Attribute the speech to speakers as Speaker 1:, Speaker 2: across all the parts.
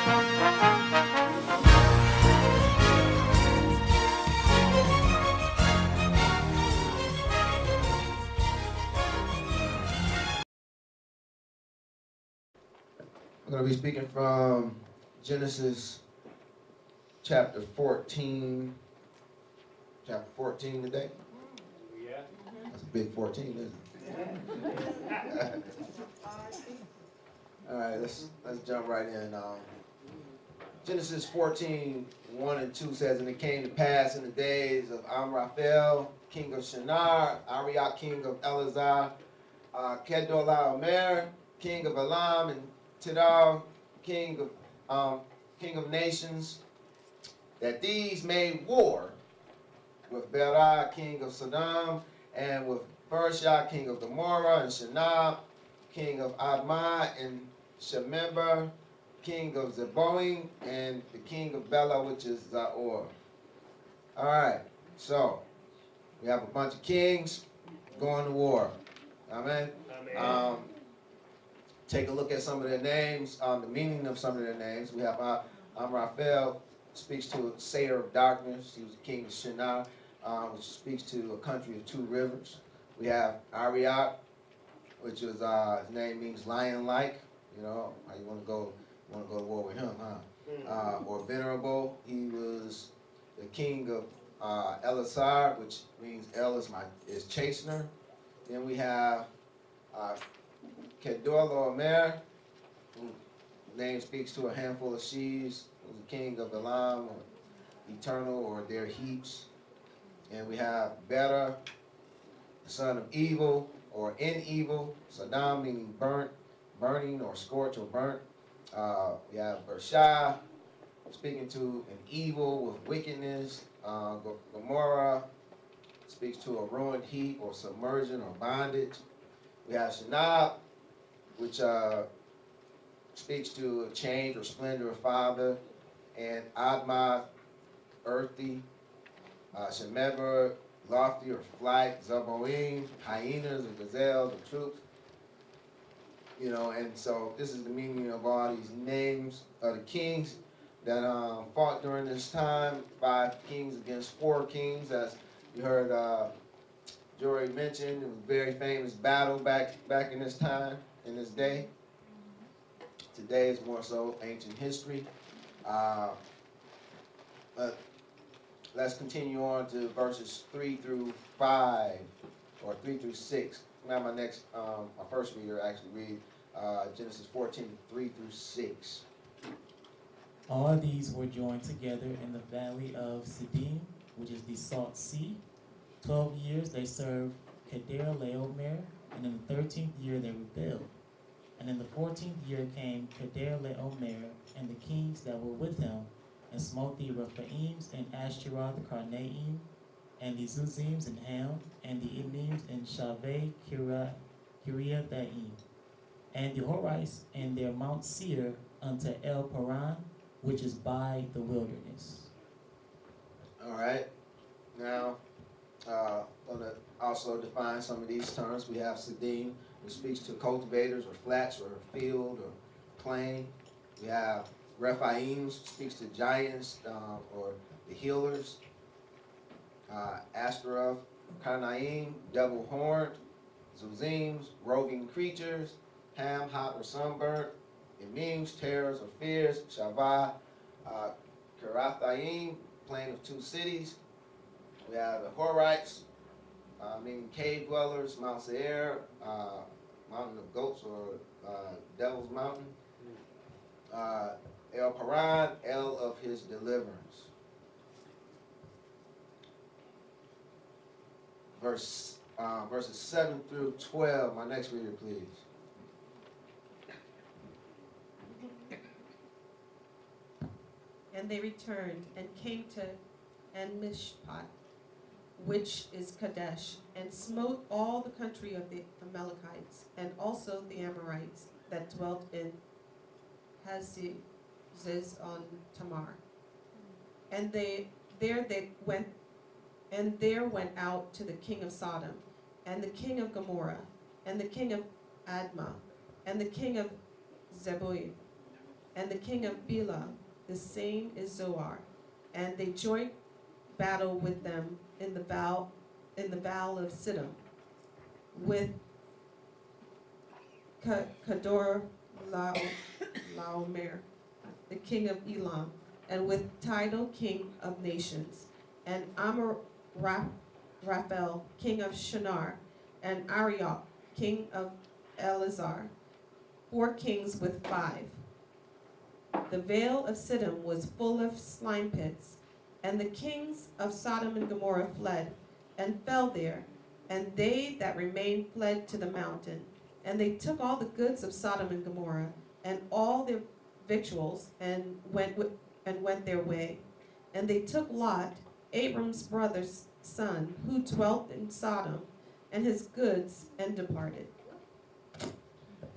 Speaker 1: I'm going to be speaking from Genesis chapter 14. Chapter 14 today.
Speaker 2: Yeah.
Speaker 1: That's a big 14, isn't it? All right, let's jump right in. Genesis 14, 1 and 2 says, "And it came to pass in the days of Amraphel, king of Shinar, Arioch, king of Elazar, Kedorlaomer, king of Elam, and Tidal, king of nations, that these made war with Bera, king of Sodom, and with Bershah, king of Gomorrah, and Shinab, king of Admah, and Shemeba, king of Zeboim, and the king of Bela, which is Zaor." All right, so we have a bunch of kings going to war. Amen.
Speaker 2: Amen.
Speaker 1: Take a look at some of their names, the meaning of some of their names. We have Amraphel, speaks to a sayer of darkness. He was the king of Shinar, which speaks to a country of two rivers. We have Arioch, which is his name means lion-like. You know how you want to go to war with him, huh? Or venerable. He was the king of Elasar, which means El is chastener. Then we have Kedorlaomer, whose name speaks to a handful of sheaves, who's the king of Elam, or eternal, or their heaps. And we have Bera, the son of evil, or in evil. Sodom meaning burnt, burning, or scorched, or burnt. We have Bershah, speaking to an evil with wickedness. Gomorrah speaks to a ruined heap, or submersion, or bondage. We have Shinab, which speaks to a change or splendor of father, and Admah, earthy, Shemeba, lofty or flight, Zeboim, hyenas or gazelles or troops. You know, and so this is the meaning of all these names of the kings that fought during this time. 5 kings against 4 kings, as you heard Jory mention. It was a very famous battle back in this time, in this day. Today is more so ancient history. But let's continue on to verses 3 through 5, or 3 through 6. Now my first reader actually read Genesis 14, 3 through 6.
Speaker 3: All these were joined together in the valley of Siddim, which is the Salt Sea. 12 years they served Kedorlaomer, and in the 13th year they rebelled. And in the 14th year came Kedorlaomer and the kings that were with him, and smote the Rephaims and Ashtaroth Karnaim, and the Zuzims and Ham, and the Emims and Shaveh Kiriathaim, and the Horites and their Mount Seir unto El Paran, which is by the wilderness.
Speaker 1: All right. Now, going to also define some of these terms. We have Siddim, which speaks to cultivators or flats or field or plain. We have Rephaim, speaks to giants or the healers. Ashtaroth, Karnaim, double-horned. Zuzims, roving creatures. Ham, hot or sunburnt. Emims, terrors or fears. Shavah, Kirathaim, plain of 2 cities. We have the Horites, meaning cave dwellers, Mount Seir, mountain of goats or devil's mountain. El Paran, El of his deliverance. Verses 7 through 12. My next reader, please.
Speaker 4: And they returned and came to En-Mishpat, which is Kadesh, and smote all the country of the Amalekites, and also the Amorites that dwelt in Hazez on Tamar. And there went out to the king of Sodom, and the king of Gomorrah, and the king of Admah, and the king of Zeboim, and the king of Bela, the same is Zoar. And they joint battle with them in the vale of Siddim, with Kedor Laomer, the king of Elam, and with Tidal, king of nations, and Raphael, king of Shinar, and Arioch, king of Elazar, 4 kings with 5. The vale of Siddim was full of slime pits, and the kings of Sodom and Gomorrah fled, and fell there, and they that remained fled to the mountain. And they took all the goods of Sodom and Gomorrah, and all their victuals, and went their way. And they took Lot, Abram's brother's son, who dwelt in Sodom, and his goods, and departed.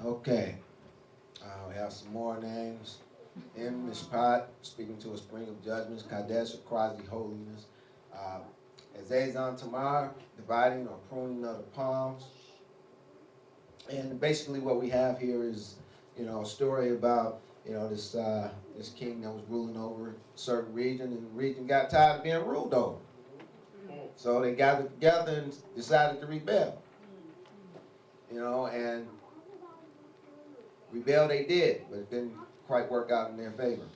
Speaker 1: Okay. We have some more names. In Mishpat, speaking to a spring of judgments, Kadesh, or quasi holiness. Azazon Tamar, dividing or pruning of the palms. And basically what we have here is, a story about, this king that was ruling over a certain region, and the region got tired of being ruled over. So they gathered together and decided to rebel. And rebel they did, but it didn't quite work out in their favor.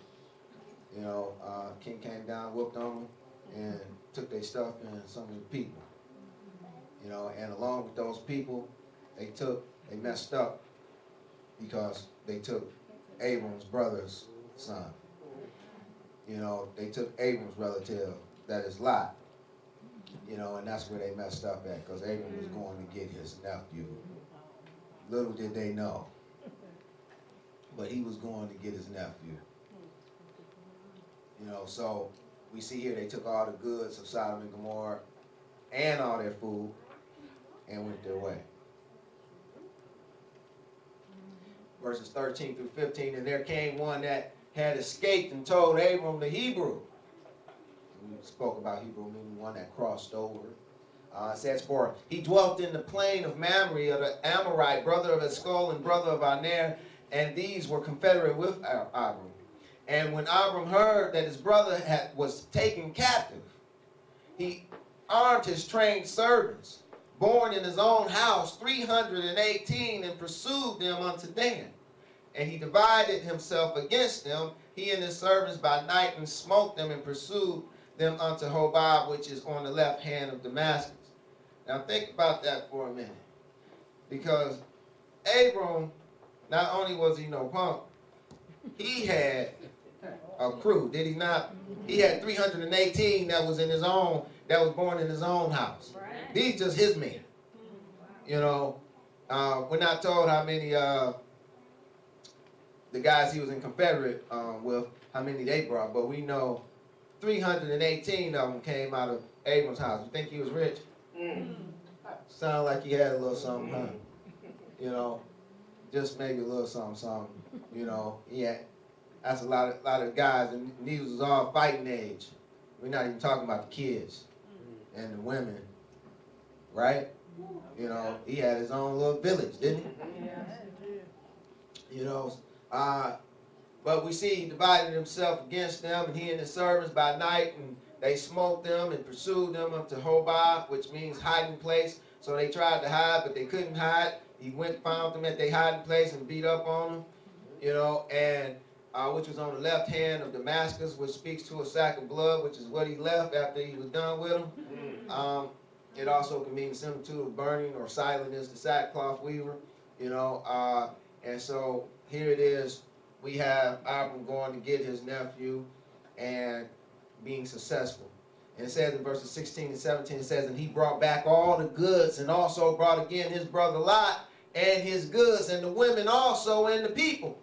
Speaker 1: King came down, whooped on them, and took their stuff and some of the people. And along with those people, they messed up because they took Abram's brother's son. They took Abram's relative, that is Lot. And that's where they messed up at, because Abram was going to get his nephew. Little did they know. But he was going to get his nephew. So we see here they took all the goods of Sodom and Gomorrah and all their food and went their way. Verses 13 through 15, and there came one that had escaped and told Abram the Hebrew. We spoke about Hebrew meaning one that crossed over. It says, for he dwelt in the plain of Mamre of the Amorite, brother of Eshcol and brother of Aner, and these were confederate with Abram. And when Abram heard that his brother was taken captive, he armed his trained servants, born in his own house, 318, and pursued them unto Dan. And he divided himself against them, he and his servants by night, and smote them and pursued them unto Hobab, which is on the left hand of Damascus. Now think about that for a minute. Because Abram, not only was he no punk, he had a crew, did he not? He had 318 that was born in his own house. Right. These just his men. We're not told how many the guys he was in Confederate with, how many they brought, but we know 318 of them came out of Abram's house. You think he was rich? Sound like he had a little something, huh? Just maybe a little something. That's a lot of guys, and these was all fighting age. We're not even talking about the kids and the women, right? He had his own little village, didn't he? But we see he divided himself against them, and he and his servants by night, and they smote them and pursued them up to Hobah, which means hiding place. So they tried to hide, but they couldn't hide. He went, found them at their hiding place, and beat up on them, and which was on the left hand of Damascus, which speaks to a sack of blood, which is what he left after he was done with them. It also can mean the similitude of burning, or silent is the sackcloth weaver, and so here it is. We have Abram going to get his nephew and being successful. And it says in verses 16 and 17, it says, and he brought back all the goods, and also brought again his brother Lot and his goods, and the women also, and the people.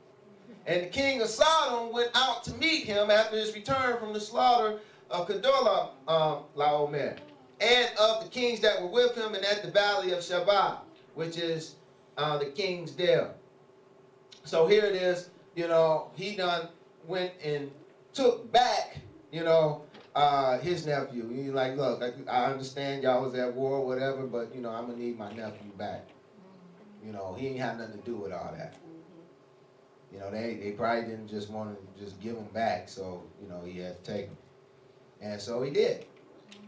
Speaker 1: And the king of Sodom went out to meet him after his return from the slaughter of Kedor Laomer, and of the kings that were with him, and at the valley of Shabbat, which is the king's dale. So here it is, he done went and took back, his nephew. He's like, look, I understand y'all was at war or whatever, but, I'm going to need my nephew back. He ain't had nothing to do with all that. You know, they probably didn't just want to just give them back, so, you know, he had to take them. And so he did.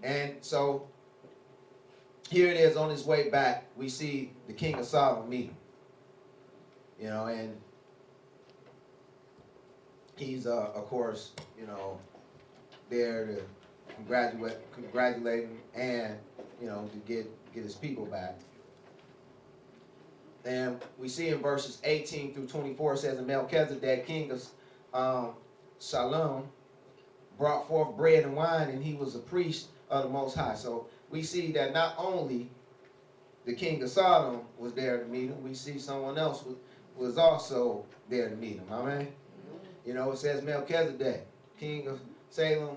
Speaker 1: And so here it is on his way back, we see the king of Sodom meet him. You know, and he's, of course, you know, there to congratulate him and, you know, to get his people back. And we see in verses 18 through 24, it says, and Melchizedek, king of Salem, brought forth bread and wine, and he was a priest of the Most High. So we see that not only the king of Sodom was there to meet him, we see someone else was also there to meet him. Amen? You know, it says Melchizedek, king of Salem,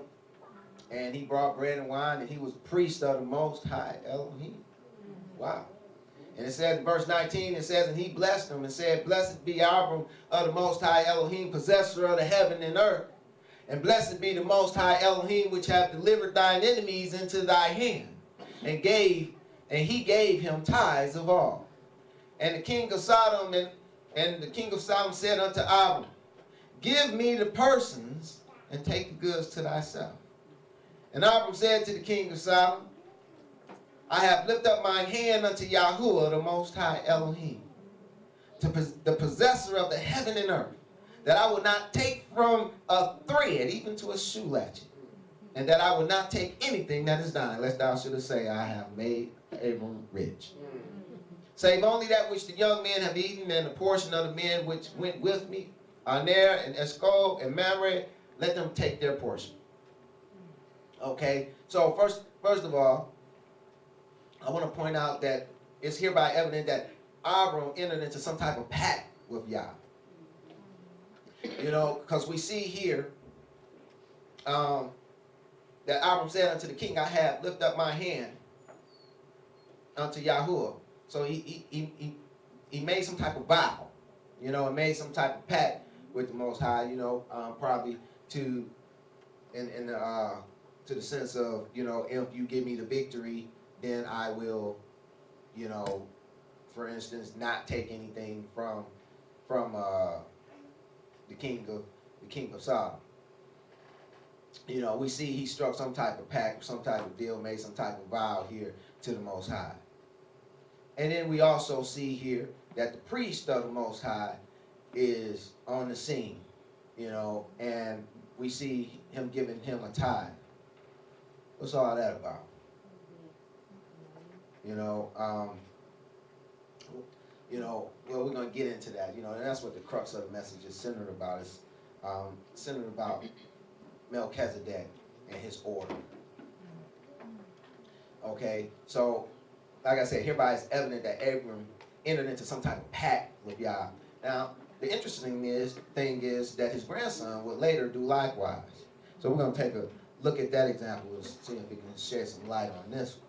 Speaker 1: and he brought bread and wine, and he was a priest of the Most High Elohim. Wow. And it says in verse 19, it says, and he blessed him and said, blessed be Abram of the Most High Elohim, possessor of the heaven and earth. And blessed be the Most High Elohim, which hath delivered thine enemies into thy hand. And he gave him tithes of all. And the king of Sodom and the king of Sodom said unto Abram, give me the persons and take the goods to thyself. And Abram said to the king of Sodom, I have lifted up mine hand unto Yahuwah, the Most High Elohim, the possessor of the heaven and earth, that I will not take from a thread, even to a shoe latchet, and that I will not take anything that is thine, lest thou shouldest say, I have made Abram rich. Save only that which the young men have eaten, and the portion of the men which went with me, Aner and Eshcol and Mamre, let them take their portion. Okay, so first of all, I want to point out that it's hereby evident that Abram entered into some type of pact with Yah. You know, because we see here that Abram said unto the king, I have lifted up my hand unto Yahuwah. So he made some type of vow, you know, and made some type of pact with the Most High, you know, probably to the sense of, you know, if you give me the victory, then I will, you know, for instance, not take anything from the king of Sodom. You know, we see he struck some type of pact, some type of deal, made some type of vow here to the Most High. And then we also see here that the priest of the Most High is on the scene, you know, and we see him giving him a tithe. What's all that about? You know, well, we're going to get into that, you know, and that's what the crux of the message is centered about. It's centered about Melchizedek and his order. Okay, so, like I said, hereby it's evident that Abram entered into some type of pact with Yah. Now, the interesting thing is that his grandson would later do likewise. So we're going to take a look at that example and see if we can shed some light on this one.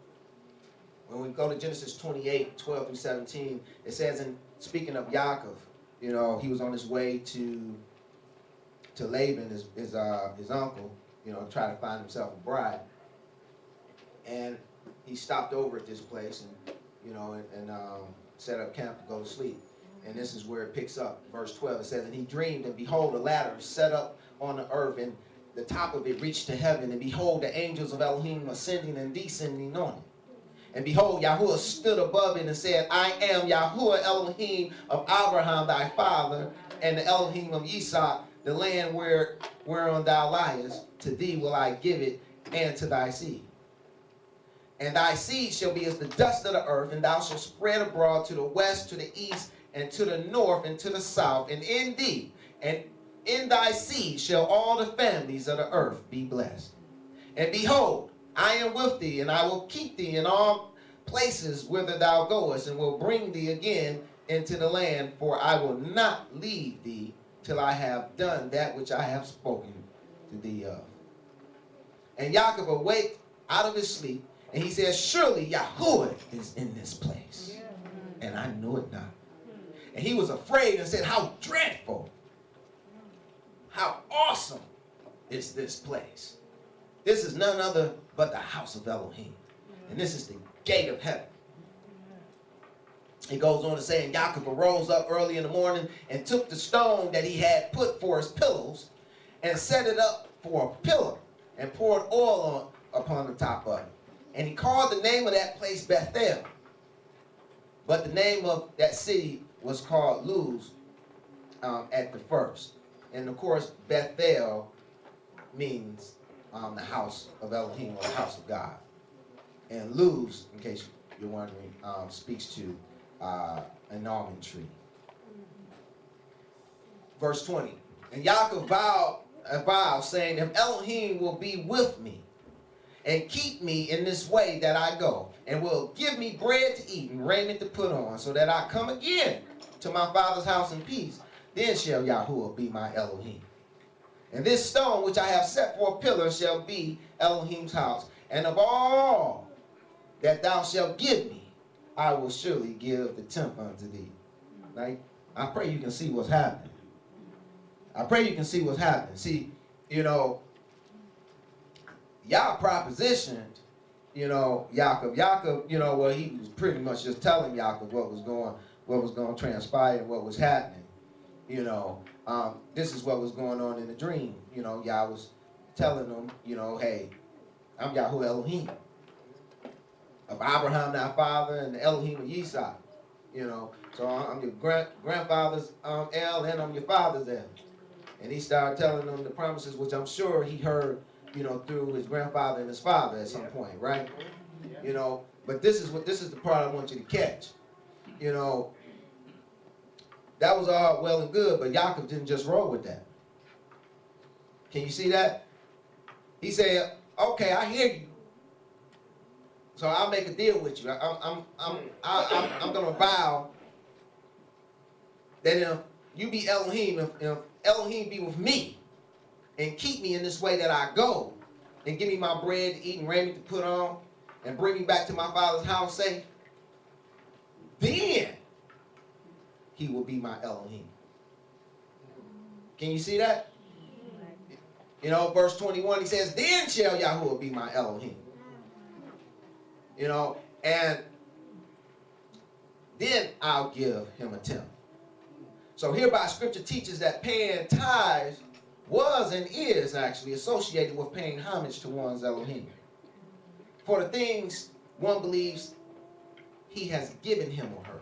Speaker 1: When we go to Genesis 28, 12 through 17, it says, in speaking of Yaakov, you know, he was on his way to Laban, his uncle, you know, try to find himself a bride. And he stopped over at this place and, you know, and set up camp to go to sleep. And this is where it picks up. Verse 12, it says, and he dreamed, and behold, a ladder set up on the earth, and the top of it reached to heaven. And behold, the angels of Elohim ascending and descending on it. And behold, Yahuwah stood above it and said, I am Yahuwah Elohim of Abraham thy father, and the Elohim of Isaac, the land whereon thou liest. To thee will I give it, and to thy seed. And thy seed shall be as the dust of the earth, and thou shalt spread abroad to the west, to the east, and to the north, and to the south. And in thee, and in thy seed shall all the families of the earth be blessed. And behold, I am with thee, and I will keep thee in all places whither thou goest, and will bring thee again into the land, for I will not leave thee till I have done that which I have spoken to thee of. And Yaakov awaked out of his sleep, and he said, surely Yahuwah is in this place. And I knew it not. And he was afraid and said, how dreadful, how awesome is this place. This is none other but the house of Elohim. And this is the gate of heaven. It goes on to say, and Yaakov arose up early in the morning and took the stone that he had put for his pillows and set it up for a pillar and poured oil upon the top of it. And he called the name of that place Bethel. But the name of that city was called Luz at the first. And of course, Bethel means the house of Elohim, or the house of God. And Luz, in case you're wondering, speaks to an almond tree. Verse 20. And Yaakov vowed a vow, saying, if Elohim will be with me and keep me in this way that I go, and will give me bread to eat and raiment to put on, so that I come again to my father's house in peace, then shall Yahuwah be my Elohim. And this stone which I have set for a pillar shall be Elohim's house. And of all that thou shalt give me, I will surely give the tenth unto thee. Like, I pray you can see what's happening. I pray you can see what's happening. See, you know, Yah propositioned, you know, Yaakov. Yaakov, you know, well, he was pretty much just telling Yaakov what was going to transpire and what was happening. You know, this is what was going on in the dream. You know, Yah was telling them, you know, hey, I'm Yahuwah Elohim, of Abraham thy father and the Elohim of Yitzhak. You know, so I'm your grandfather's El, and I'm your father's El. And he started telling them the promises, which I'm sure he heard, you know, through his grandfather and his father at some point, right? You know, but this is the part I want you to catch. You know, that was all well and good, but Yaakov didn't just roll with that. Can you see that? He said, okay, I hear you. So I'll make a deal with you. I'm gonna vow that if you be Elohim, if Elohim be with me and keep me in this way that I go, and give me my bread to eat and raiment to put on, and bring me back to my father's house safe, then he will be my Elohim. Can you see that? You know, verse 21, he says, then shall Yahuwah be my Elohim. You know, and then I'll give him a tenth. So hereby scripture teaches that paying tithes was and is actually associated with paying homage to one's Elohim. For the things one believes he has given him or her.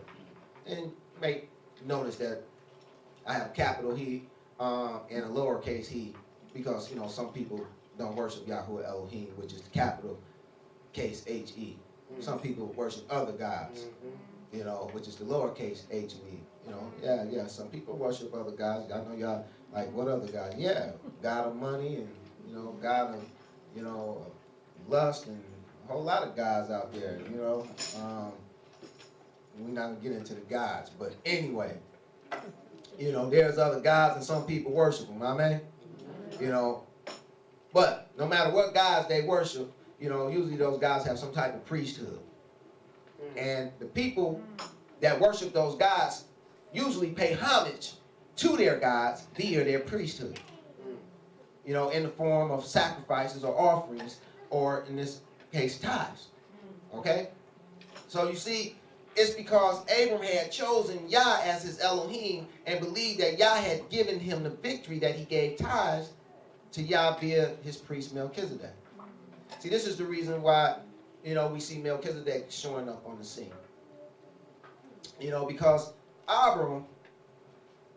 Speaker 1: And you may notice that I have a capital He and a lowercase he, because, you know, some people don't worship Yahuwah Elohim, which is the capital case H-E. Some people worship other gods, you know, which is the lowercase H-E. You know, yeah, some people worship other gods. I know y'all like, what other God? Yeah, God of money, and, you know, God of, you know, lust, and a whole lot of gods out there, you know. We're not going to get into the gods, but anyway, you know, there's other gods and some people worship them, amen? You know, but no matter what gods they worship, you know, usually those gods have some type of priesthood. And the people that worship those gods usually pay homage to their gods via their priesthood. You know, in the form of sacrifices or offerings, or in this case, tithes. Okay? So you see, it's because Abram had chosen Yah as his Elohim and believed that Yah had given him the victory that he gave tithes to Yah via his priest Melchizedek. See, this is the reason why, you know, we see Melchizedek showing up on the scene. You know, because Abram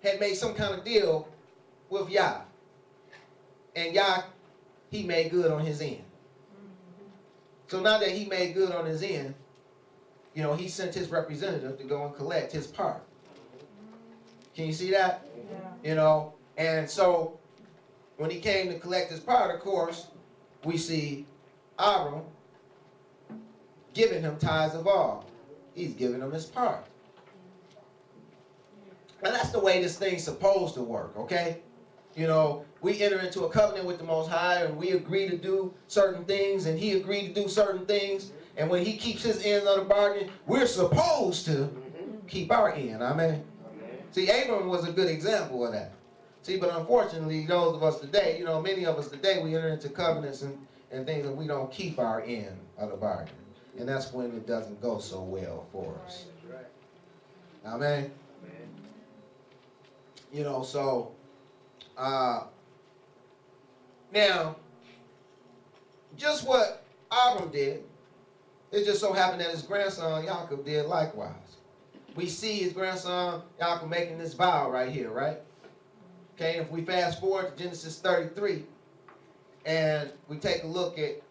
Speaker 1: had made some kind of deal with Yah. And Yah, he made good on his end. So now that he made good on his end, you know, he sent his representative to go and collect his part. Can you see that? Yeah. You know, and so when he came to collect his part, of course, we see Abram giving him tithes of all. He's giving him his part. And that's the way this thing's supposed to work, okay? You know, we enter into a covenant with the Most High, and we agree to do certain things, and he agreed to do certain things. And when he keeps his end of the bargain, we're supposed to keep our end. Amen. See, Abram was a good example of that. See, but unfortunately, those of us today, you know, many of us today, we enter into covenants and things, and we don't keep our end of the bargain. And that's when it doesn't go so well for us. Amen. You know, so now just what Abram did, it just so happened that his grandson Yaakov did likewise. We see his grandson Yaakov making this vow right here, right? Okay, if we fast forward to Genesis 33 and we take a look at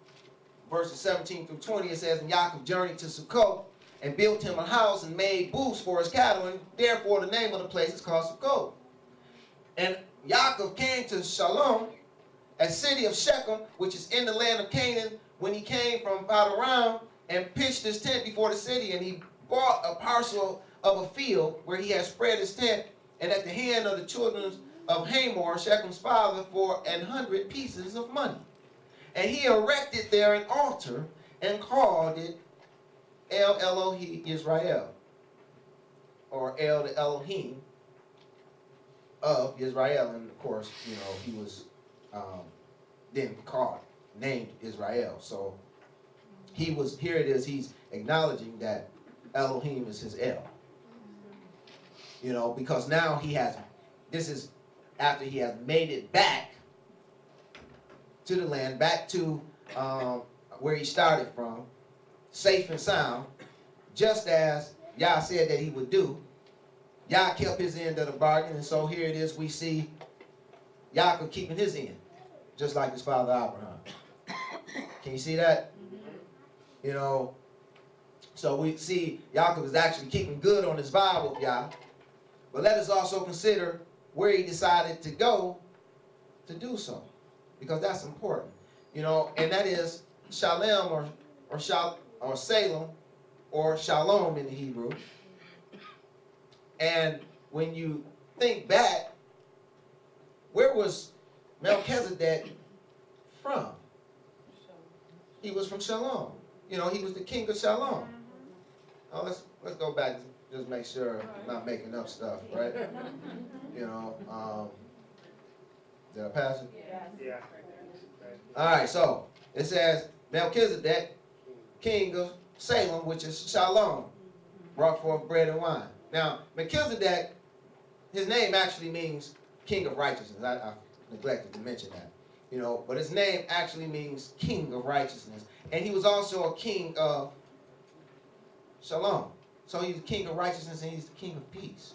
Speaker 1: verses 17 through 20, it says, and Yaakov journeyed to Sukkot and built him a house and made booths for his cattle, and therefore the name of the place is called Sukkot. And Yaakov came to Shalom, a city of Shechem, which is in the land of Canaan, when he came from Padan and pitched his tent before the city, and he bought a parcel of a field where he had spread his tent, and at the hand of the children of Hamor, Shechem's father, for 100 pieces of money. And he erected there an altar and called it El Elohi Israel, or El the Elohim of Israel. And of course, you know, he was then named Israel. So he was, here it is, he's acknowledging that Elohim is his El. You know, because now he has, this is after he has made it back to the land, back to where he started from, safe and sound, just as Yah said that he would do. Yah kept his end of the bargain, and so here it is, we see Yaakov keeping his end, just like his father Abraham. Can you see that? You know, so we see Yaakov is actually keeping good on his vow with Yah. But let us also consider where he decided to go to do so, because that's important. You know, and that is Shalem or Salem or Shalom in the Hebrew. And when you think back, where was Melchizedek from? He was from Shalom. You know, he was the king of Shalom. Oh, let's go back and just make sure I'm not making up stuff, right? You know, did I pass it?
Speaker 2: Yeah.
Speaker 1: All right, so it says Melchizedek, king of Salem, which is Shalom, brought forth bread and wine. Now, Melchizedek, his name actually means king of righteousness. I neglected to mention that. You know, but his name actually means king of righteousness. And he was also a king of Shalom. So he's the king of righteousness and he's the king of peace.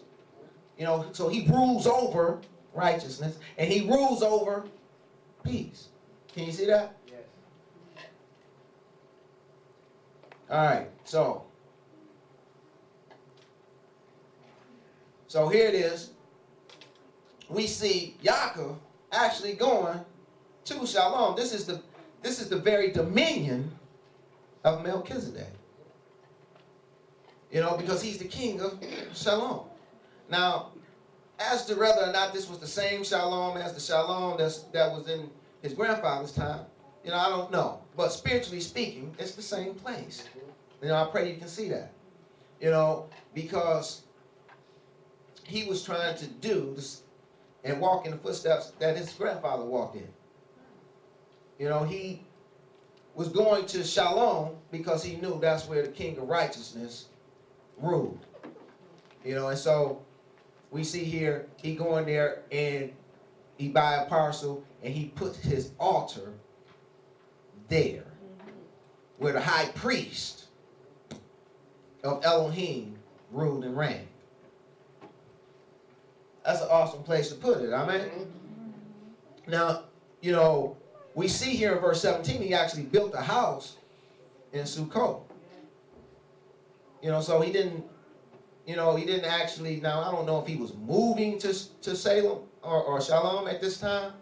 Speaker 1: You know, so he rules over righteousness and he rules over peace. Can you see that?
Speaker 2: Yes.
Speaker 1: All right, so here it is. We see Yaakov actually going to Shalom. This is the very dominion of Melchizedek. You know, because he's the king of Shalom. Now, as to whether or not this was the same Shalom as the Shalom that was in his grandfather's time, you know, I don't know. But spiritually speaking, it's the same place. You know, I pray you can see that. You know, because he was trying to do this and walk in the footsteps that his grandfather walked in. You know, he was going to Shalom because he knew that's where the king of righteousness ruled. You know, and so we see here, he going there and he buy a parcel and he puts his altar there where the high priest of Elohim ruled and reigned. That's an awesome place to put it, amen? Now, you know, we see here in verse 17, he actually built a house in Sukkot. You know, so he didn't actually, now I don't know if he was moving to Salem or Shalom at this time,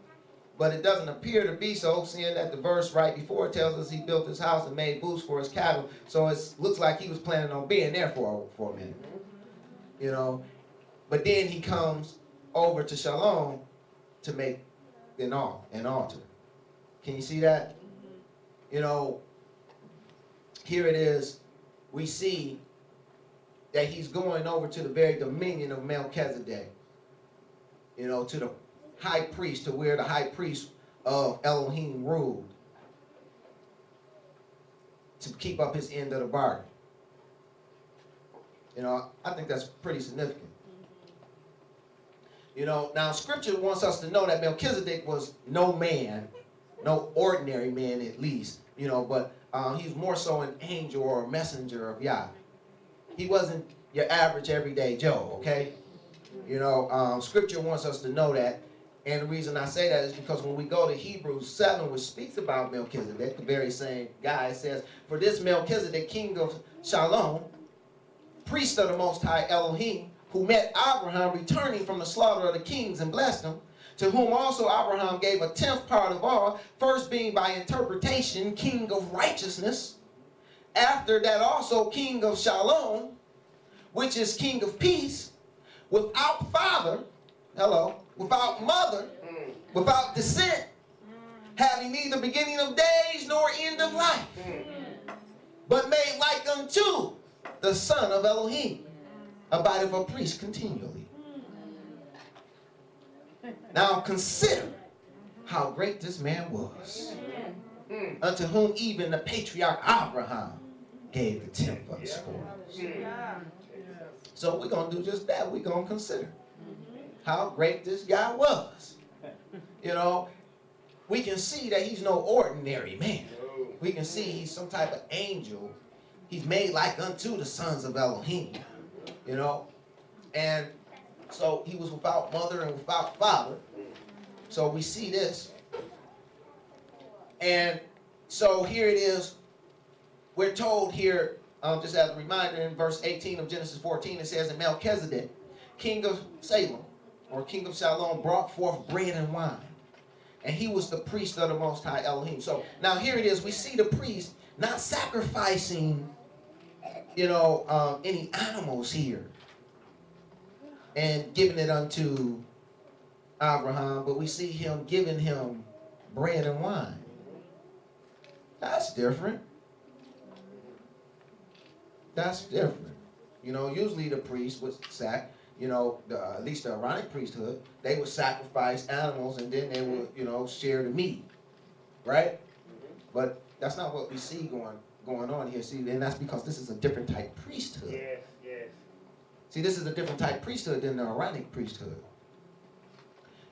Speaker 1: but it doesn't appear to be so, seeing that the verse right before it tells us he built his house and made booths for his cattle. So it looks like he was planning on being there for a minute. You know, but then he comes over to Shalom to make an altar. Can you see that? You know, here it is. We see that he's going over to the very dominion of Melchizedek. You know, to the high priest, to where the high priest of Elohim ruled, to keep up his end of the bargain. You know, I think that's pretty significant. You know, now Scripture wants us to know that Melchizedek was no man, no ordinary man at least, you know, but he's more so an angel or a messenger of Yah. He wasn't your average everyday Joe, okay? You know, Scripture wants us to know that. And the reason I say that is because when we go to Hebrews 7, which speaks about Melchizedek, the very same guy, it says, for this Melchizedek, king of Shalom, priest of the Most High Elohim, who met Abraham returning from the slaughter of the kings and blessed him, to whom also Abraham gave a tenth part of all, first being by interpretation king of righteousness, after that also king of Shalom, which is king of peace, without father, hello, without mother, without descent, having neither beginning of days nor end of life, but made like unto the Son of Elohim, abideth a priest continually. Now consider how great this man was, unto whom even the patriarch Abraham gave the tenth of the spoils. So we're going to do just that. We're going to consider how great this guy was. You know, we can see that he's no ordinary man. We can see he's some type of angel. He's made like unto the sons of Elohim. You know, and so he was without mother and without father. So we see this. And so here it is. We're told here, just as a reminder, in verse 18 of Genesis 14, it says, and Melchizedek, king of Salem, or king of Shalom, brought forth bread and wine. And he was the priest of the Most High Elohim. So now here it is. We see the priest not sacrificing, you know, any animals here and giving it unto Abraham, but we see him giving him bread and wine. That's different. That's different. You know, usually the priest would you know, at least the Aaronic priesthood, they would sacrifice animals and then they would, you know, share the meat, right? But that's not what we see going on here. See, and that's because this is a different type priesthood.
Speaker 2: Yes, yes.
Speaker 1: See, this is a different type priesthood than the Aaronic priesthood.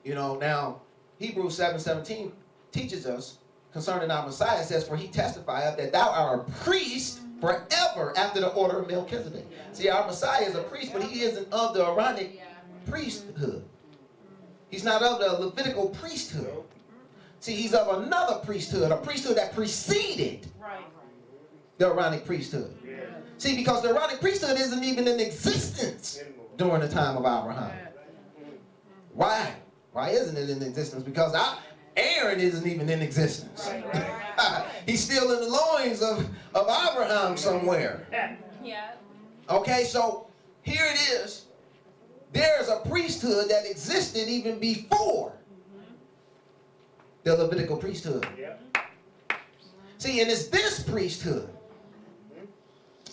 Speaker 1: You know, now, Hebrews 7:17 teaches us concerning our Messiah, says, for he testifieth that thou art a priest forever after the order of Melchizedek. See, our Messiah is a priest, but he isn't of the Aaronic priesthood. He's not of the Levitical priesthood. See, he's of another priesthood, a priesthood that preceded the Aaronic priesthood. See, because the Aaronic priesthood isn't even in existence during the time of Abraham. Why? Why isn't it in existence? Because Aaron isn't even in existence. He's still in the loins of Abraham somewhere.
Speaker 5: Yeah.
Speaker 1: Okay, so here it is. There's a priesthood that existed even before the Levitical priesthood. See, and it's this priesthood.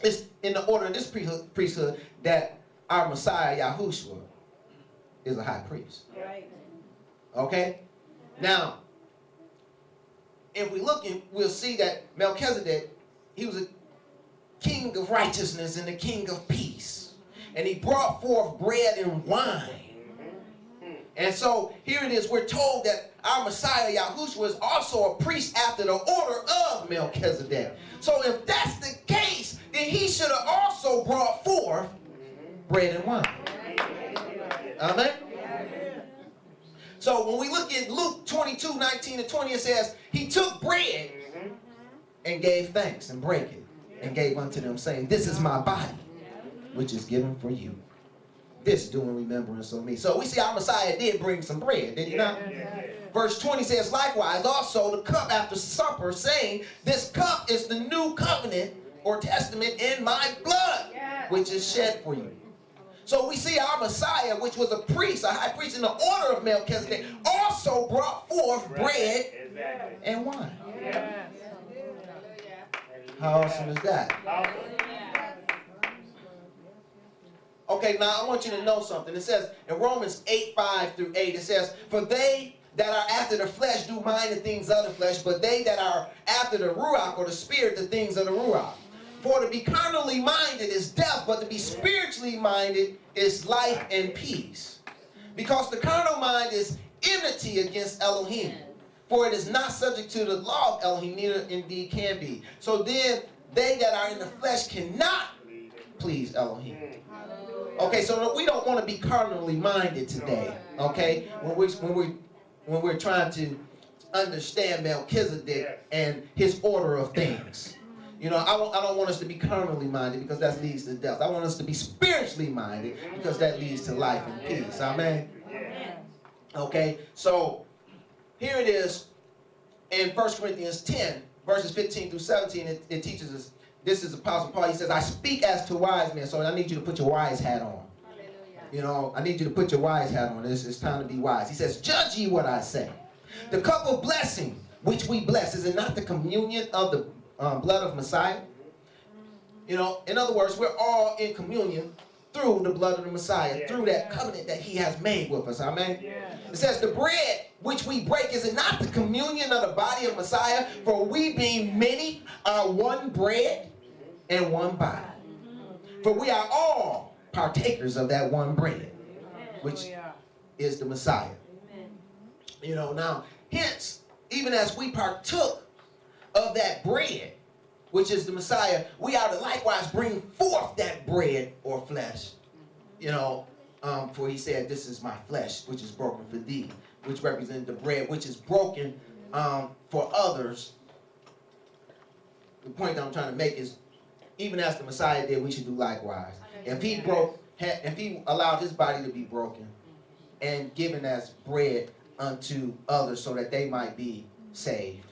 Speaker 1: It's in the order of this priesthood that our Messiah, Yahushua, is a high priest.
Speaker 5: Right.
Speaker 1: Okay? Now, if we look, we'll see that Melchizedek, he was a king of righteousness and a king of peace. And he brought forth bread and wine. And so here it is, we're told that our Messiah, Yahushua, is also a priest after the order of Melchizedek. So if that's the case, then he should have also brought forth bread and wine. Amen? So when we look at Luke 22:19-20, it says, he took bread and gave thanks and brake it and gave unto them, saying, this is my body, which is given for you. This do in remembrance of me. So we see our Messiah did bring some bread, did he not? Verse 20 says, likewise also the cup after supper, saying, this cup is the new covenant or testament in my blood, which is shed for you. So we see our Messiah, which was a priest, a high priest in the order of Melchizedek, also brought forth bread and wine. How awesome is that? Okay, now I want you to know something. It says in Romans 8:5-8, it says, for they that are after the flesh do mind the things of the flesh, but they that are after the Ruach or the Spirit, the things of the Ruach. For to be carnally minded is death, but to be spiritually minded is life and peace. Because the carnal mind is enmity against Elohim. For it is not subject to the law of Elohim, neither indeed can be. So then they that are in the flesh cannot please Elohim. Okay, so we don't want to be carnally minded today. Okay, when we're trying to understand Melchizedek and his order of things. You know, I don't want us to be carnally minded because that leads to death. I want us to be spiritually minded because that leads to life and peace. Amen. Okay, so here it is in 1 Corinthians 10, verses 15 through 17. It teaches us, this is Apostle Paul. He says, I speak as to wise men. So I need you to put your wise hat on. You know, I need you to put your wise hat on. It's time to be wise. He says, judge ye what I say. The cup of blessing, which we bless, is it not the communion of the blood of Messiah? You know, in other words, we're all in communion through the blood of the Messiah, through that covenant that he has made with us. Amen? It says, the bread which we break, is it not the communion of the body of Messiah? For we being many are one bread and one body. For we are all partakers of that one bread, which is the Messiah. You know, now, hence, even as we partook of that bread, which is the Messiah, we are to likewise bring forth that bread or flesh. You know, for he said, this is my flesh, which is broken for thee, which represents the bread, which is broken for others. The point that I'm trying to make is, even as the Messiah did, we should do likewise. If he allowed his body to be broken and given as bread unto others so that they might be saved,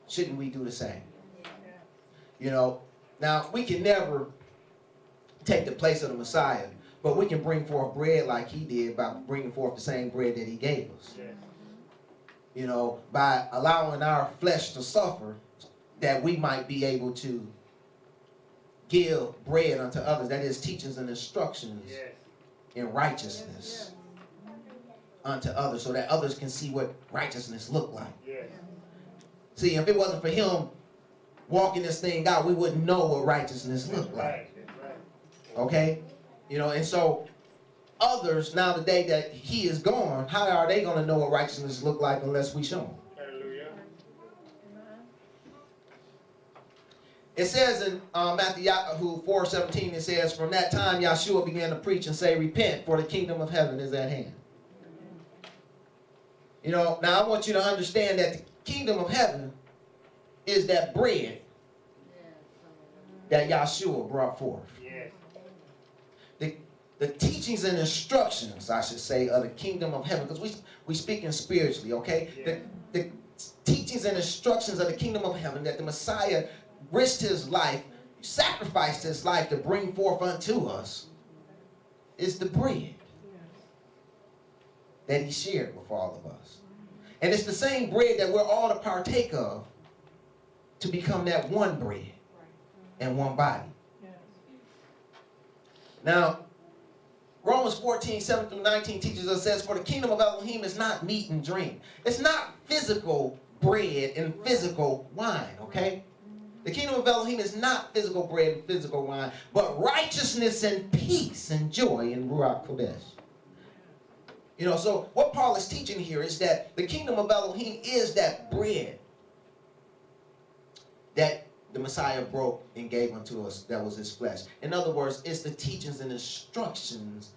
Speaker 1: shouldn't we do the same? You know, now we can never take the place of the Messiah, but we can bring forth bread like he did by bringing forth the same bread that he gave us. You know, by allowing our flesh to suffer, that we might be able to give bread unto others. That is, teachings and instructions in righteousness unto others, so that others can see what righteousness look like. See, if it wasn't for him walking this thing out, we wouldn't know what righteousness looked like. Okay? You know, and so others, now the day that he is gone, how are they going to know what righteousness look like unless we show them? Hallelujah. It says in Matthew 4:17, it says, from that time Yahshua began to preach and say, repent, for the kingdom of heaven is at hand. You know, now I want you to understand that the kingdom of heaven is that bread that Yahshua brought forth. The teachings and instructions, I should say, of the kingdom of heaven, because we speaking spiritually, okay? The teachings and instructions of the kingdom of heaven that the Messiah risked his life, sacrificed his life to bring forth unto us, is the bread that he shared with all of us. And it's the same bread that we're all to partake of to become that one bread and one body. Now, Romans 14:7-19 teaches us, says, for the kingdom of Elohim is not meat and drink. It's not physical bread and physical wine, okay? The kingdom of Elohim is not physical bread and physical wine, but righteousness and peace and joy in Ruach Kodesh. You know, so what Paul is teaching here is that the kingdom of Elohim is that bread that the Messiah broke and gave unto us, that was his flesh. In other words, it's the teachings and instructions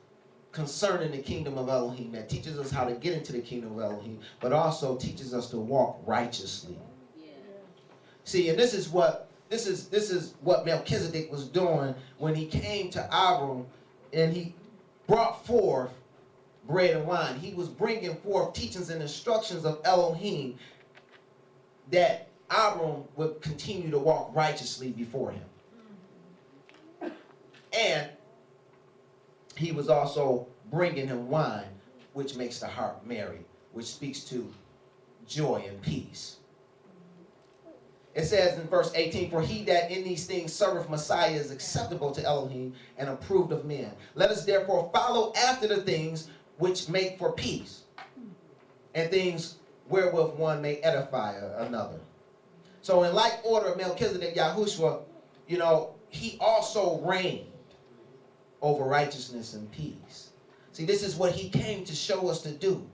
Speaker 1: concerning the kingdom of Elohim that teaches us how to get into the kingdom of Elohim, but also teaches us to walk righteously. See, and this is what Melchizedek was doing when he came to Abram and he brought forth bread and wine. He was bringing forth teachings and instructions of Elohim that Abram would continue to walk righteously before him. And he was also bringing him wine, which makes the heart merry, which speaks to joy and peace. It says in verse 18, for he that in these things serveth Messiah is acceptable to Elohim and approved of men. Let us therefore follow after the things which make for peace, and things wherewith one may edify another. So in like order of Melchizedek, Yahushua you know, he also reigned over righteousness and peace. See, this is what he came to show us to do.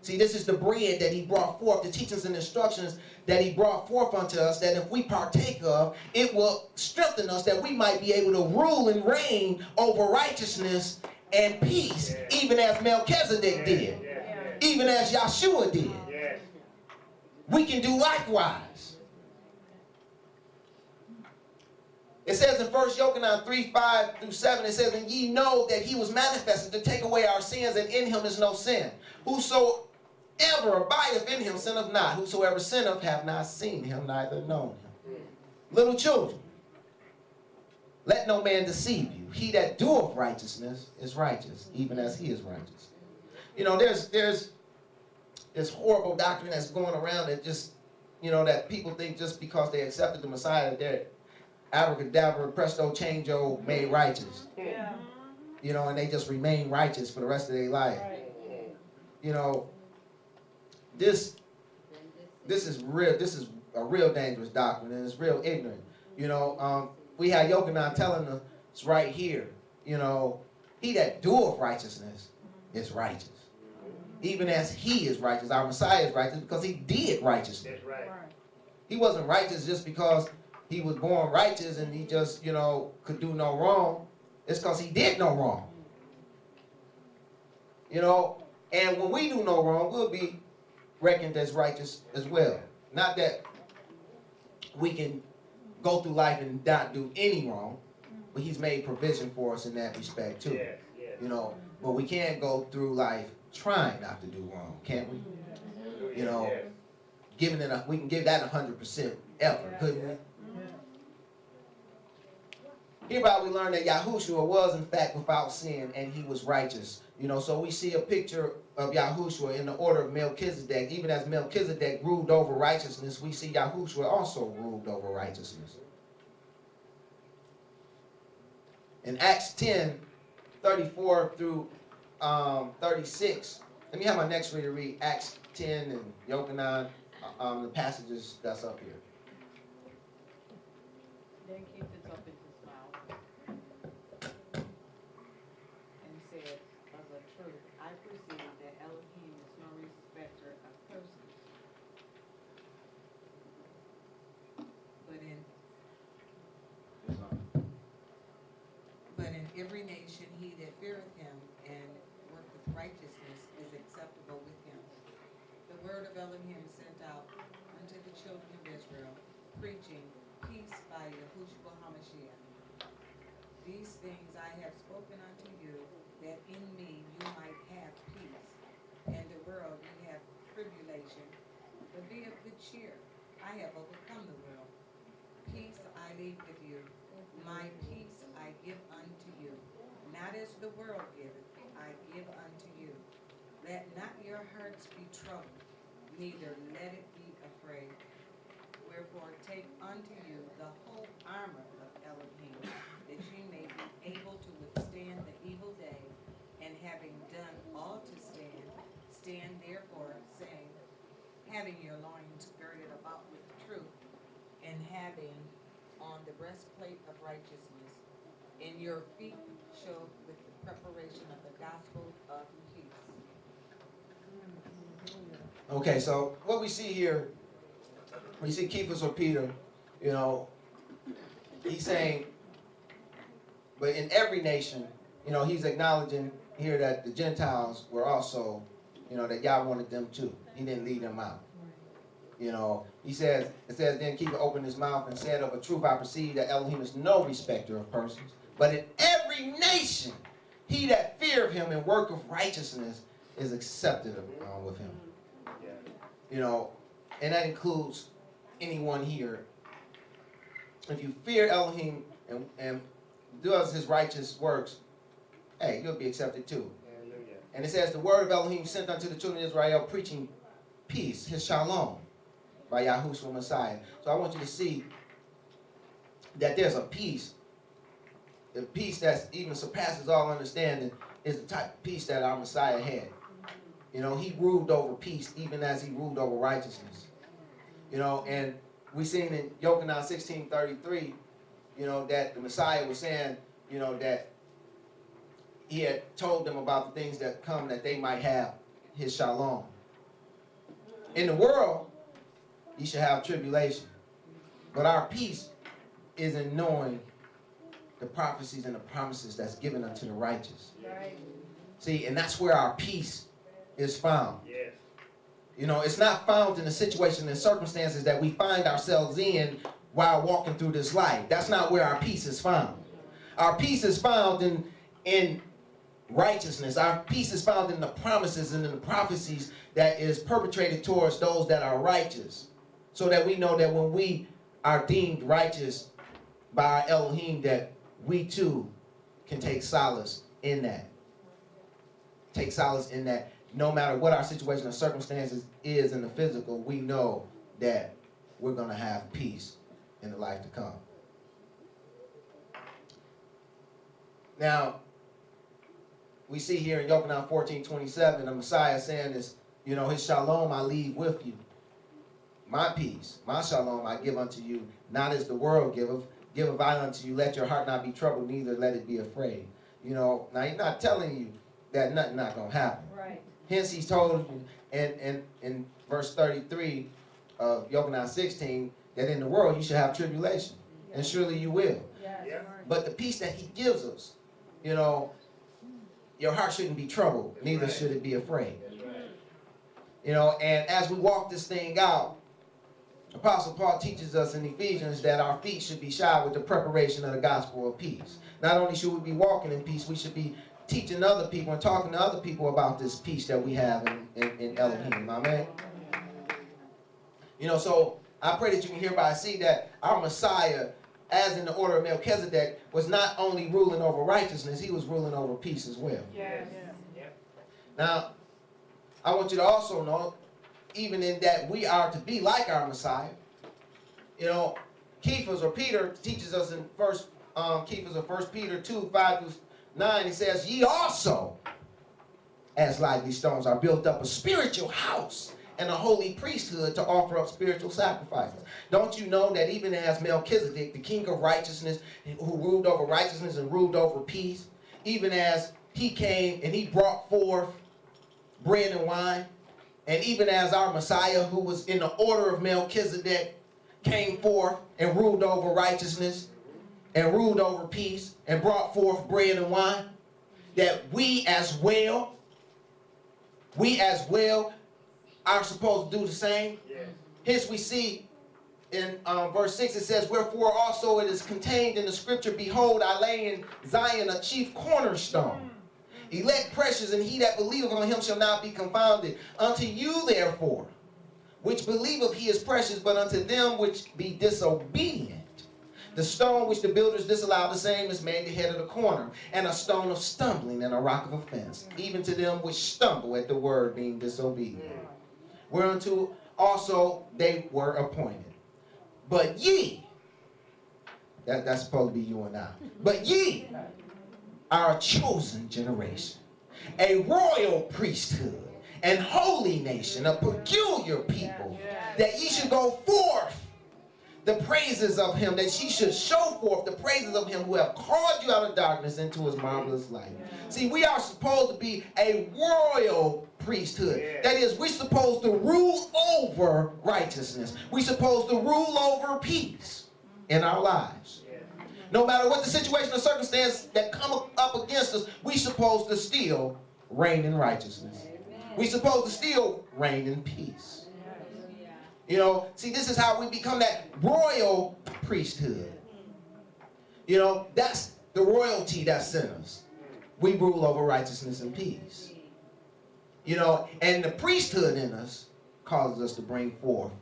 Speaker 1: See, this is the bread that he brought forth, the teachings and instructions that he brought forth unto us, that if we partake of, it will strengthen us, that we might be able to rule and reign over righteousness and peace, even as Melchizedek did, even as Yahshua did. We can do likewise. It says in 1 Yochanan 3:5-7, it says, and ye know that he was manifested to take away our sins, and in him is no sin. Whosoever abideth in him sinneth not. Whosoever sinneth hath not seen him, neither known him. Little children, let no man deceive you. He that doeth righteousness is righteous, even as he is righteous. You know, there's this horrible doctrine that's going around that just, you know, that people think just because they accepted the Messiah, they're abracadabra, presto, changeo, made righteous.
Speaker 2: Yeah.
Speaker 1: You know, and they just remain righteous for the rest of their life.
Speaker 2: Right.
Speaker 1: You know, this is real. This is a real dangerous doctrine, and it's real ignorant. You know, we had Yochanan telling us right here. You know, he that doeth righteousness is righteous, even as he is righteous. Our Messiah is righteous because he did righteousness.
Speaker 2: That's right.
Speaker 1: He wasn't righteous just because he was born righteous and he just, you know, could do no wrong. It's because he did no wrong. You know, and when we do no wrong, we'll be reckoned as righteous as well. Not that we can go through life and not do any wrong, but he's made provision for us in that respect too.
Speaker 2: Yes, yes.
Speaker 1: You know, but we can't go through life trying not to do wrong, can't we? You know,
Speaker 2: Yes.
Speaker 1: giving it we can give that 100% effort, couldn't we? Hereby we learn that Yahushua was in fact without sin and he was righteous. You know, so we see a picture of Yahushua in the order of Melchizedek. Even as Melchizedek ruled over righteousness, we see Yahushua also ruled over righteousness. In Acts 10:34-36, let me have my next reader read Acts 10 and Yochanan, the passages that's up here.
Speaker 5: Then Kephas opened his mouth and said, of a truth, I perceive that Elohim is no respecter of persons,
Speaker 6: but in every nation he that feareth him and worketh righteousness is acceptable with him. The word of Elohim sent out unto the children of Israel, preaching peace by Yahushua HaMashiach. These things I have spoken unto you, that in me you might have peace. In the world you have tribulation, but be of good cheer. I have overcome the world. Peace I leave with you, my peace I give unto you. Not as the world giveth, I give unto you. Let not your hearts be troubled, neither let it be afraid. Wherefore take unto you the whole armor of Elohim, that ye may be able to withstand the evil day, and having done all to stand, stand therefore, saying, having your loins girded about with truth, and having on the breastplate of righteousness, and your feet shod with the preparation of the gospel of peace.
Speaker 1: Okay, so what we see here, we see Kephas or Peter, you know, he's saying, but in every nation, you know, he's acknowledging here that the Gentiles were also, you know, that God wanted them too. He didn't leave them out. You know, it says, then Kephas opened his mouth and said, of a truth I perceive that Elohim is no respecter of persons, but in every nation, he that feareth him and worketh righteousness is accepted with him. You know, and that includes anyone here. If you fear Elohim and does his righteous works, hey, you'll be accepted too.
Speaker 2: Hallelujah.
Speaker 1: And it says, the word of Elohim sent unto the children of Israel, preaching peace, his shalom, by Yahushua Messiah. So I want you to see that there's a peace. The peace that even surpasses all understanding is the type of peace that our Messiah had. You know, he ruled over peace even as he ruled over righteousness. You know, and we seen in Yochanan 16:33, you know, that the Messiah was saying, you know, that he had told them about the things that come that they might have his shalom. In the world, you should have tribulation. But our peace is in knowing the prophecies and the promises that's given unto the righteous.
Speaker 5: Right.
Speaker 1: See, and that's where our peace is found.
Speaker 2: Yes.
Speaker 1: You know, it's not found in the situation and circumstances that we find ourselves in while walking through this life. That's not where our peace is found. Our peace is found in righteousness. Our peace is found in the promises and in the prophecies that is perpetrated towards those that are righteous. So that we know that when we are deemed righteous by our Elohim, that we too can take solace in that. Take solace in that. No matter what our situation or circumstances is in the physical, we know that we're going to have peace in the life to come. Now, we see here in Yochanan 14:27, the Messiah saying this, you know, his shalom I leave with you. My peace, my shalom I give unto you, not as the world giveth. Giveth I unto you, let your heart not be troubled, neither let it be afraid. You know, now he's not telling you that nothing not going to happen.
Speaker 5: Right.
Speaker 1: Hence he's told you in verse 33 of Yochanan 16 that in the world you shall have tribulation. And surely you will.
Speaker 5: Yes.
Speaker 2: Yeah.
Speaker 1: But the peace that he gives us, you know, your heart shouldn't be troubled, neither
Speaker 2: right.
Speaker 1: should it be afraid.
Speaker 2: That's right.
Speaker 1: You know, and as we walk this thing out, Apostle Paul teaches us in Ephesians that our feet should be shod with the preparation of the gospel of peace. Not only should we be walking in peace, we should be teaching other people and talking to other people about this peace that we have in Elohim. Amen? You know, so I pray that you can hereby see that our Messiah, as in the order of Melchizedek, was not only ruling over righteousness, he was ruling over peace as well.
Speaker 5: Yes.
Speaker 1: Now, I want you to also know, even in that we are to be like our Messiah. You know, Cephas or Peter teaches us in Cephas of 1 Peter 2:5-9, he says, ye also, as lively stones, are built up a spiritual house and a holy priesthood to offer up spiritual sacrifices. Don't you know that even as Melchizedek, the king of righteousness, who ruled over righteousness and ruled over peace, even as he came and he brought forth bread and wine, and even as our Messiah, who was in the order of Melchizedek, came forth and ruled over righteousness and ruled over peace and brought forth bread and wine, that we as well are supposed to do the same.
Speaker 2: Yes.
Speaker 1: Hence we see in verse 6, it says, wherefore also it is contained in the scripture, behold, I lay in Zion a chief cornerstone, elect precious, and he that believeth on him shall not be confounded. Unto you therefore, which believeth, he is precious, but unto them which be disobedient, the stone which the builders disallowed, the same is made the head of the corner, and a stone of stumbling and a rock of offense, even to them which stumble at the word, being disobedient. Whereunto also they were appointed. But ye, that's supposed to be you and I, but ye are a chosen generation, a royal priesthood, and holy nation, a peculiar people, that ye should go forth the praises of him, that ye should show forth the praises of him who have called you out of darkness into his marvelous light. See, we are supposed to be a royal priesthood. That is, we're supposed to rule over righteousness. We're supposed to rule over peace in our lives. No matter what the situation or circumstance that come up against us, we're supposed to still reign in righteousness. We're supposed to still reign in peace. You know, see, this is how we become that royal priesthood. You know, that's the royalty that's in us. We rule over righteousness and peace. You know, and the priesthood in us causes us to bring forth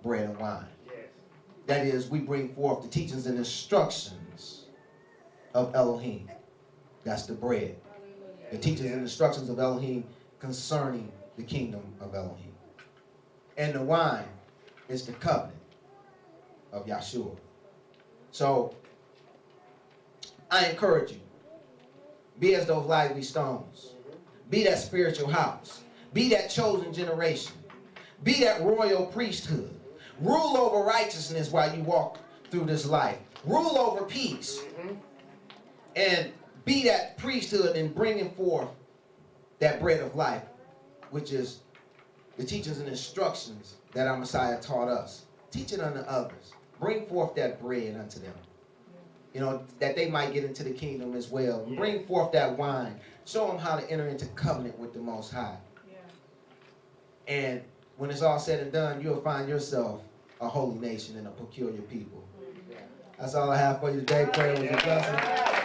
Speaker 1: bread and wine. That is, we bring forth the teachings and instructions of Elohim. That's the bread. The teachings and instructions of Elohim concerning the kingdom of Elohim. And the wine is the covenant of Yahshua. So, I encourage you, be as those lively stones. Be that spiritual house. Be that chosen generation. Be that royal priesthood. Rule over righteousness while you walk through this life. Rule over peace. And be that priesthood in bringing forth that bread of life, which is the teachings and instructions that our Messiah taught us. Teach it unto others. Bring forth that bread unto them. You know, that they might get into the kingdom as well. And bring forth that wine. Show them how to enter into covenant with the Most High. And when it's all said and done, you'll find yourself a holy nation and a peculiar people. That's all I have for you today. Pray it was a blessing.